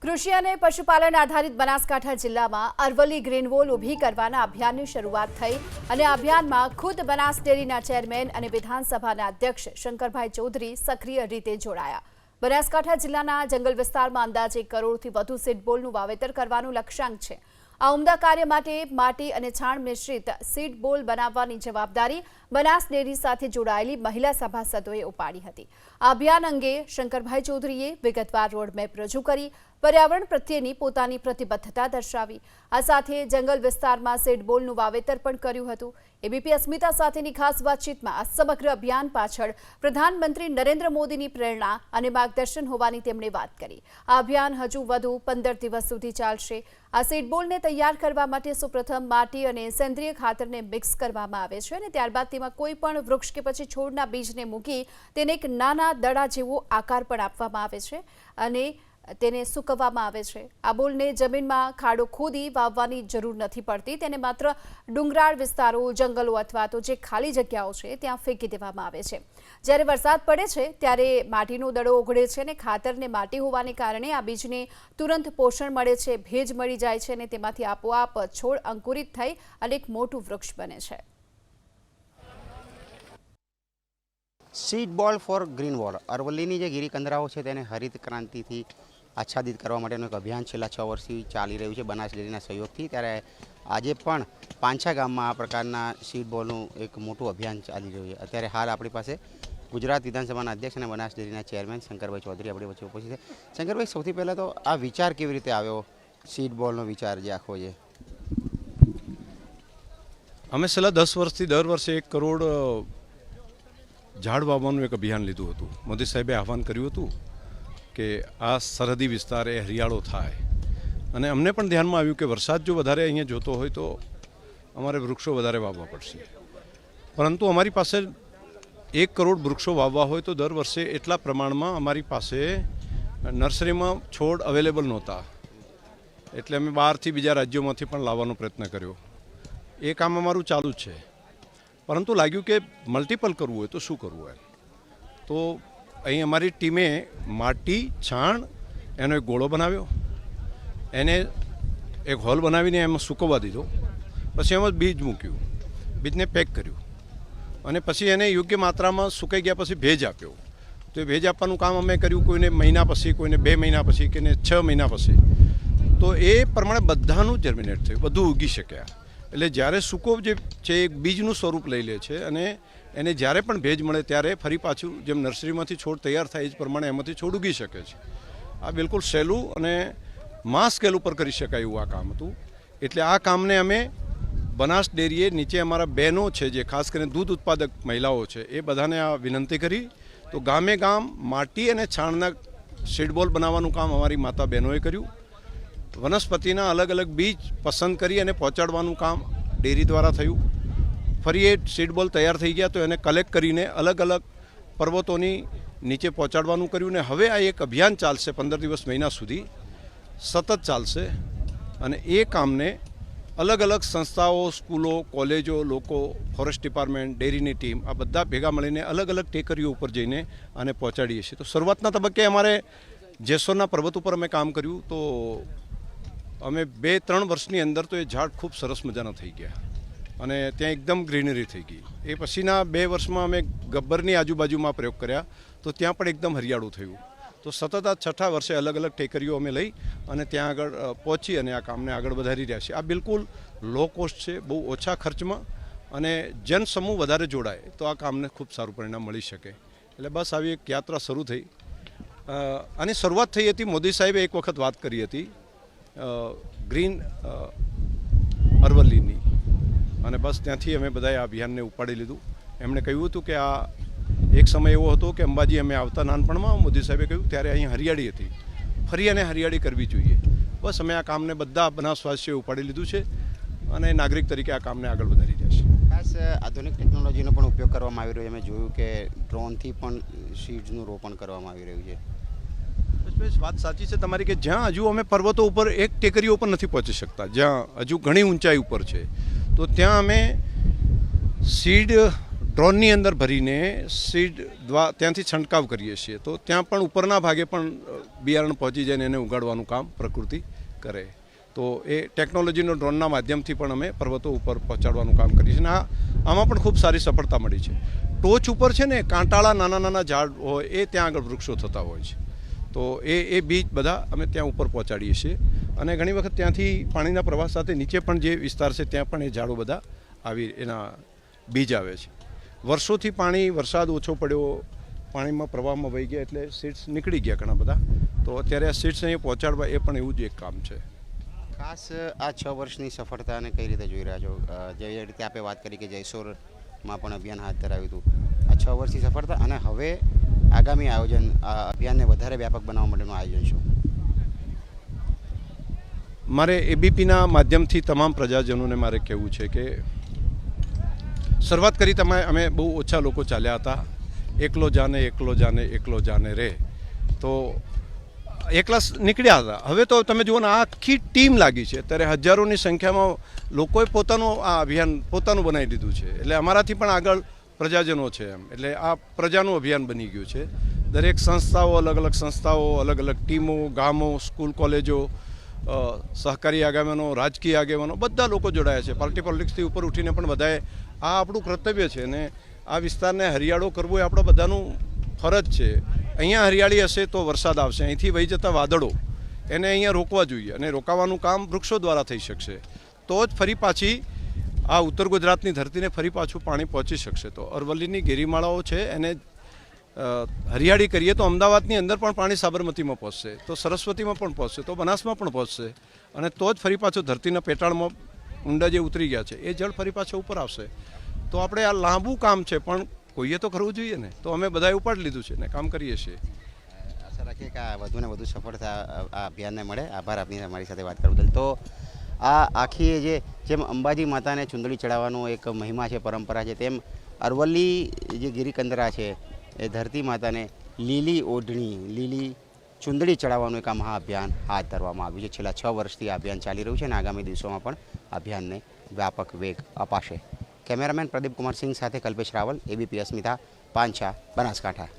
કૃષિ અને પશુપાલન આધારિત બનાસકાંઠા જિલ્લામાં અરવલ્લી ગ્રીન વોલ ઊભી કરવાના અભિયાનની શરૂઆત થઈ અને આ અભિયાનમાં ખુદ બનાસ ડેરીના ચેરમેન અને વિધાનસભાના અધ્યક્ષ શંકરભાઈ ચૌધરી સક્રિય રીતે જોડાયા। બનાસકાંઠા જિલ્લાના જંગલ વિસ્તારમાં અંદાજે 1 કરોડથી વધુ સીડબોલનું વાવેતર કરવાનું લક્ષ્યાંક છે। આ ઉમદા કાર્ય માટે માટી અને છાણ મિશ્રિત સીડબોલ બનાવવાની જવાબદારી બનાસ ડેરી સાથે જોડાયેલી મહિલા સભાસદોએ ઉપાડી હતી। આ અભિયાન અંગે શંકરભાઈ ચૌધરીએ વિગતવાર રોડમેપ રજૂ કરી पर्यावरण प्रत्येनी पोतानी प्रतिबद्धता दर्शावी। आ साथे जंगल विस्तारमां सीडबोलनुं वावेतर पण कर्युं हतुं। एबीपी अस्मिता साथेनी खास वातचीतमां आ समग्र अभियान पाछळ प्रधानमंत्री नरेन्द्र मोदीनी प्रेरणा अने मार्गदर्शन होवानी तेमणे वात करी। आ अभियान हजू वधु 15 दिवस सुधी चालशे। आ सीडबोलने तैयार करवा माटे सौप्रथम माटी अने सेंद्रिय खातरने मिक्स करवामां आवे छे अने त्यारबाद तेमां कोईपण वृक्ष के पछी छोडना बीजने मूकी तेने एक नाना दड़ा जेवो आकार पण आपवामां आवे छे अने તેને સૂકવવામાં આવે છે। આ બોલને જમીનમાં ખાડો ખોદી વાવવાની જરૂર નથી પડતી, તેને માત્ર ડુંગરાળ વિસ્તારો, જંગલો અથવા તો જે ખાલી જગ્યાઓ છે ત્યાં ફેંકી દેવામાં આવે છે। જ્યારે વરસાદ પડે છે ત્યારે માટીનો દડો ઓગળે છે અને ખાતરને માટી હોવાને કારણે આ બીજને તુરંત પોષણ મળે છે, ભેજ મળી જાય છે અને તેમાંથી આપોઆપ છોડ અંકુરિત થઈ અને એક મોટું વૃક્ષ બને છે। Seed ball for green wall अरवल्लीनी जे गिरीकंदराओ छे तेने हरित क्रांतिथी आच्छादित करवा माटेनुं एक अभियान छेल्ला 6 वर्षथी चाली रह्युं छे बनास डेरीना सहयोगथी। त्यारे आजे पण પાંછા ગામમાં આ પ્રકારના सीड बॉलनुं एक मोटुं अभियान चाली रह्युं छे। अत्यारे हाल आपणी पासे गुजरात विधानसभाना अध्यक्ष अने बनास डेरीना चेरमेन शंकरभाई चौधरी आपणी वच्चे उपस्थित छे। शंकरभाई, सौथी पहेला तो आ विचार केवी रीते आव्यो, सीड बॉलनो विचार जे आखो छे? अमे छेल्ला 10 वर्षथी दर वर्षे 1 करोड़ झाड़ वावવાનું एक अभियान लीधुं हतुं। मोदी साहेबे आह्वान कर्युं हतुं કે આ સરહદી વિસ્તાર એ હરિયાળો થાય અને અમને પણ ધ્યાનમાં આવ્યું કે વરસાદ જો વધારે અહીંયા જોતો હોય તો અમારે વૃક્ષો વધારે વાવવા પડશે, પરંતુ અમારી પાસે 1 કરોડ વૃક્ષો વાવવા હોય તો દર વર્ષે એટલા પ્રમાણમાં અમારી પાસે નર્સરીમાં છોડ અવેલેબલ નહોતા, એટલે અમે બહારથી બીજા રાજ્યોમાંથી પણ લાવવાનો પ્રયત્ન કર્યો। એ કામ અમારું ચાલુ જ છે, પરંતુ લાગ્યું કે મલ્ટિપલ કરવું હોય તો શું કરવું હોય, તો અહીં અમારી ટીમે માટી, છાણ, એનો એક ગોળો બનાવ્યો, એને એક હોલ બનાવીને એમાં સૂકવવા દીધો, પછી એમાં બીજ મૂક્યું, બીજને પેક કર્યું અને પછી એને યોગ્ય માત્રામાં સુકાઈ ગયા પછી ભેજ આપ્યો। તો એ ભેજ આપવાનું કામ અમે કર્યું, કોઈને મહિના પછી, કોઈને 2 મહિના પછી, કોઈને 6 મહિના પછી। તો એ પ્રમાણે બધાનું જર્મિનેટ થયું, બધું ઉગી શક્યા। એટલે જ્યારે સૂકો જે છે એક બીજનું સ્વરૂપ લઈ લે છે અને એને જ્યારે પણ ભેજ મળે ત્યારે ફરી પાછું જેમ નર્સરીમાંથી છોડ તૈયાર થાય એ જ પ્રમાણે એમાંથી છોડ ઉગી શકે છે। આ બિલકુલ સહેલું અને માસ સ્કેલ ઉપર કરી શકાય એવું આ કામ હતું। એટલે આ કામને અમે બનાસ ડેરીએ નીચે અમારા બહેનો છે જે ખાસ કરીને દૂધ ઉત્પાદક મહિલાઓ છે એ બધાને આ વિનંતી કરી, તો ગામે ગામ માટી અને છાણના સીડબોલ બનાવવાનું કામ અમારી માતા બહેનોએ કર્યું। વનસ્પતિના અલગ અલગ બીજ પસંદ કરી અને પહોંચાડવાનું કામ ડેરી દ્વારા થયું। ફરી એ સીડબોલ તૈયાર થઈ ગયા તો એને કલેક્ટ કરીને અલગ અલગ પર્વતોની નીચે પહોંચાડવાનું કર્યું ને હવે આ એક અભિયાન ચાલશે 15 દિવસ મહિના સુધી સતત ચાલશે અને એ કામને અલગ અલગ સંસ્થાઓ, સ્કૂલો, કોલેજો, લોકો, ફોરેસ્ટ ડિપાર્ટમેન્ટ, ડેરીની ટીમ આ બધા ભેગા મળીને અલગ અલગ ટેકરીઓ ઉપર જઈને આને પહોંચાડીએ છીએ। તો શરૂઆતના તબક્કે અમારે જેસોરના પર્વત ઉપર અમે કામ કર્યું, તો અમે 2-3 વર્ષની અંદર તો એ ઝાડ ખૂબ સરસ મજાના થઈ ગયા અને ત્યાં એકદમ ગ્રીનરી થઈ ગઈ। એ પછીના 2 વર્ષમાં અમે ગબ્બરની આજુબાજુમાં પ્રયોગ કર્યા તો ત્યાં પણ એકદમ હરિયાળું થયું। તો સતત આ 6થા વર્ષે અલગ અલગ ટેકરીઓ અમે લઈ અને ત્યાં આગળ પહોંચી અને આ કામને આગળ વધારી રહ્યા છીએ। આ બિલકુલ લો કોસ્ટ છે, બહુ ઓછા ખર્ચમાં અને જનસમૂહ વધારે જોડાય તો આ કામને ખૂબ સારું પરિણામ મળી શકે। એટલે બસ આવી એક યાત્રા શરૂ થઈ। આની શરૂઆત થઈ હતી, મોદી સાહેબે એક વખત વાત કરી હતી ગ્રીન અરવલ્લીની અને બસ ત્યાંથી અમે બધાએ આ અભિયાનને ઉપાડી લીધું। એમણે કહ્યું હતું કે આ એક સમય એવો હતો કે અંબાજી અમે આવતા નાનપણમાં મોદી સાહેબે કહ્યું ત્યારે અહીં હરિયાળી હતી, ફરી એને હરિયાળી કરવી જોઈએ। બસ અમે આ કામને બધા બનાસવાસીઓએ ઉપાડી લીધું છે અને નાગરિક તરીકે આ કામને આગળ વધારી રહ્યા છે। ખાસ આધુનિક ટેકનોલોજીનો પણ ઉપયોગ કરવામાં આવી રહ્યો છે। અમે જોયું કે ડ્રોનથી પણ સીડ્સનું રોપણ કરવામાં આવી રહ્યું છે। વાત સાચી છે તમારી કે જ્યાં હજુ અમે પર્વતો ઉપર એક ટેકરીઓ ઉપર નથી પહોંચી શકતા, જ્યાં હજુ ઘણી ઊંચાઈ ઉપર છે, તો ત્યાં અમે સીડ ડ્રોનની અંદર ભરીને સીડ ત્યાંથી છંટકાવ કરીએ છીએ, તો ત્યાં પણ ઉપરના ભાગે પણ બિયારણ પહોંચી જાય ને એને ઉગાડવાનું કામ પ્રકૃતિ કરે. તો એ ટેકનોલોજીનો ડ્રોનના માધ્યમથી પણ અમે પર્વતો ઉપર પહોંચાડવાનું કામ કરીએ છીએ. અને આમાં પણ ખૂબ સારી સફળતા મળી છે. ટોચ ઉપર છે ને કાંટાળા નાના નાના ઝાડ હોય એ ત્યાં આગળ વૃક્ષો થતા હોય છે, તો એ બીજ બધા અમે ત્યાં ઉપર પહોંચાડીએ છીએ. અને ઘણી વખત ત્યાંથી પાણીના પ્રવાહ સાથે નીચે પણ જે વિસ્તાર છે ત્યાં પણ એ ઝાડો બધા એના બીજ આવે છે. વર્ષોથી વરસાદ ઓછો પડ્યો, પાણીમાં પ્રવાહમાં વહી ગયા એટલે સીડ્સ નીકળી ગયા ઘણા બધા, તો અત્યારે આ સીડ્સ અહીંયા પહોંચાડવા એ પણ એવું જ એક કામ છે. ખાસ આ 6 વર્ષની સફળતાને કઈ રીતે જોઈ રહ્યા છો? જે રીતે આપણે વાત કરી કે જયસોરમાં પણ અભિયાન હાથ ધરાવ્યું હતું, આ 6 વર્ષની સફળતા અને હવે આગામી આયોજન આ અભિયાનને વધારે વ્યાપક બનાવવા માટેનું આયોજન શું? મારે એબીપીના માધ્યમથી તમામ પ્રજાજનોને મારે કહેવું છે કે શરૂઆત કરી અમે બહુ ઓછા લોકો ચાલ્યા હતા, એકલો જાને રે, તો એકલા નીકળ્યા હતા. હવે તો તમે જુઓ ને આખી ટીમ લાગી છે. અત્યારે હજારોની સંખ્યામાં લોકોએ પોતાનું આ અભિયાન પોતાનું બનાવી દીધું છે. એટલે અમારાથી પણ આગળ પ્રજાજનો છે એમ, એટલે આ પ્રજાનું અભિયાન બની ગયું છે. દરેક સંસ્થાઓ, અલગ અલગ ટીમો, ગામો, સ્કૂલ, કોલેજો, સહકારી આગેવાનો, રાજકીય આગેવાનો બધા લોકો જોડાયા છે. પાર્ટી પોલિટિક્સથી ઉપર ઉઠીને પણ બધાએ આ આપણું કર્તવ્ય છે અને આ વિસ્તારને હરિયાળો કરવો એ આપણા બધાનું ફરજ છે. અહીંયા હરિયાળી હશે તો વરસાદ આવશે. અહીંથી વહી જતા વાદળો એને અહીંયા રોકવા જોઈએ અને રોકાવાનું કામ વૃક્ષો દ્વારા થઈ શકશે, તો જ ફરી પાછી આ ઉત્તર ગુજરાતની ધરતીને ફરી પાછું પાણી પહોંચી શકશે. તો અરવલ્લીની ગિરિમાળાઓ છે એને હરિયાળી કરીએ તો અમદાવાદની અંદર પણ પાણી સાબરમતીમાં પહોંચશે, તો સરસ્વતીમાં પણ પહોંચશે, તો બનાસમાં પણ પહોંચશે, અને તો જ ફરી પાછું ધરતીના પેટાળમાં ઊંડા જે ઉતરી ગયા છે એ જળ ફરી પાછું ઉપર આવશે. તો આપણે આ લાંબુ કામ છે પણ કોઈએ તો કરવું જોઈએ ને, તો અમે બધાએ ઉપાડી લીધું છે ને કામ કરીએ છીએ. આશા રાખીએ કે આ વધુ ને વધુ સફળતા આ અભિયાનને મળે. આભાર આપની અમારી સાથે વાત કરવા બદલ. તો આ આખી જેમ અંબાજી માતાને ચુંદડી ચડાવવાનો એક મહિમા છે, પરંપરા છે, તેમ અરવલ્લી જે ગિરિકંદરા છે એ ધરતી માતાને લીલી ઓઢણી, લીલી ચુંદડી ચડાવવાનું એક આ મહાઅભિયાન હાથ ધરવામાં આવ્યું છે. છેલ્લા 6 વર્ષથી આ અભિયાન ચાલી રહ્યું છે અને આગામી દિવસોમાં પણ અભિયાનને વ્યાપક વેગ અપાશે. કેમેરામેન પ્રદીપ કુમાર સિંહ સાથે કલ્પેશ રાવલ, એબીપી અસ્મિતા, પાંચા, બનાસકાંઠા.